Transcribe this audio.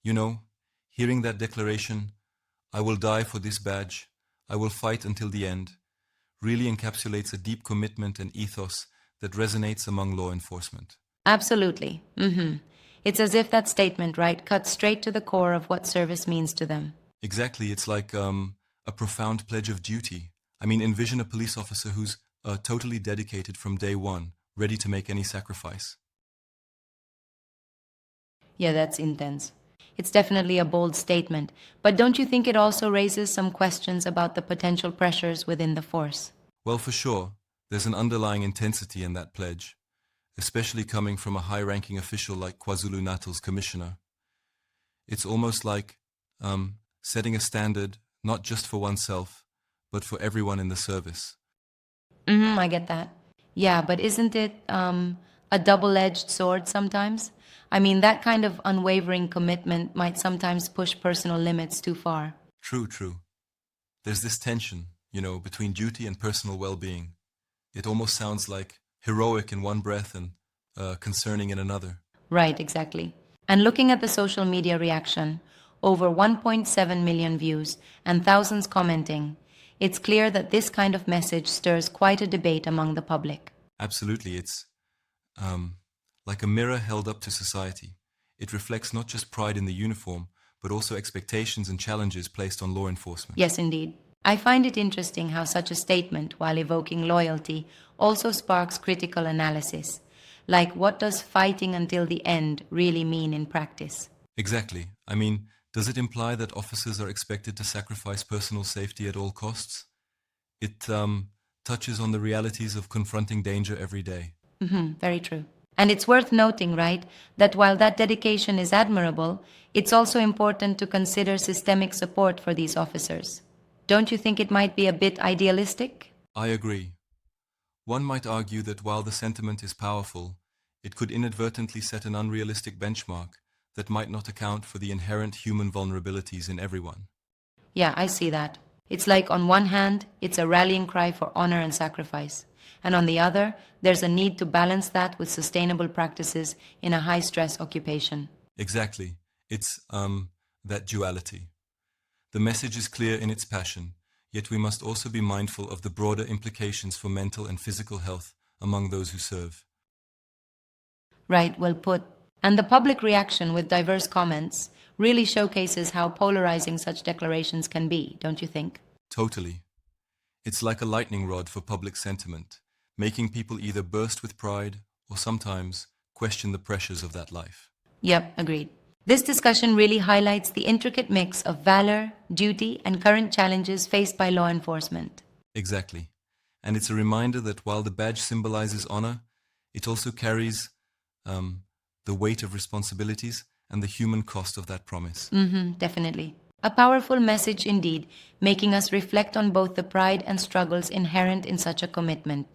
You know, hearing that declaration, "I will die for this badge, I will fight until the end," really encapsulates a deep commitment and ethos that resonates among law enforcement. Absolutely. It's as if that statement, right, cuts straight to the core of what service means to them. Exactly, it's like a profound pledge of duty. I mean, envision a police officer who's totally dedicated from day one, ready to make any sacrifice. Yeah, that's intense. It's definitely a bold statement, but don't you think it also raises some questions about the potential pressures within the force? Well, for sure, there's an underlying intensity in that pledge, especially coming from a high-ranking official like KwaZulu-Natal's commissioner. It's almost like setting a standard not just for oneself, but for everyone in the service. I get that. Yeah, but isn't it a double edged sword sometimes? I mean, that kind of unwavering commitment might sometimes push personal limits too far. True, true. There's this tension, between duty and personal well-being. It almost sounds like heroic in one breath and concerning in another. Right, exactly. And looking at the social media reaction, over 1.7 million views and thousands commenting, it's clear that this kind of message stirs quite a debate among the public. Absolutely, it's um, like a mirror held up to society. It reflects not just pride in the uniform, but also expectations and challenges placed on law enforcement. Yes, indeed. I find it interesting how such a statement, while evoking loyalty, also sparks critical analysis. Like, what does fighting until the end really mean in practice? Exactly. I mean, does it imply that officers are expected to sacrifice personal safety at all costs? It touches on the realities of confronting danger every day. Very true. And it's worth noting, right, that while that dedication is admirable, it's also important to consider systemic support for these officers. Don't you think it might be a bit idealistic? I agree. One might argue that while the sentiment is powerful, it could inadvertently set an unrealistic benchmark that might not account for the inherent human vulnerabilities in everyone. Yeah, I see that. It's like on one hand, it's a rallying cry for honor and sacrifice. And on the other, there's a need to balance that with sustainable practices in a high stress occupation. Exactly. It's that duality. The message is clear in its passion, yet we must also be mindful of the broader implications for mental and physical health among those who serve. Right, well put. And the public reaction with diverse comments really showcases how polarizing such declarations can be, don't you think? Totally. It's like a lightning rod for public sentiment, making people either burst with pride or sometimes question the pressures of that life. Yep, agreed. This discussion really highlights the intricate mix of valor, duty, and current challenges faced by law enforcement. Exactly. And it's a reminder that while the badge symbolizes honor, it also carries um, the weight of responsibilities and the human cost of that promise. Definitely. A powerful message indeed, making us reflect on both the pride and struggles inherent in such a commitment.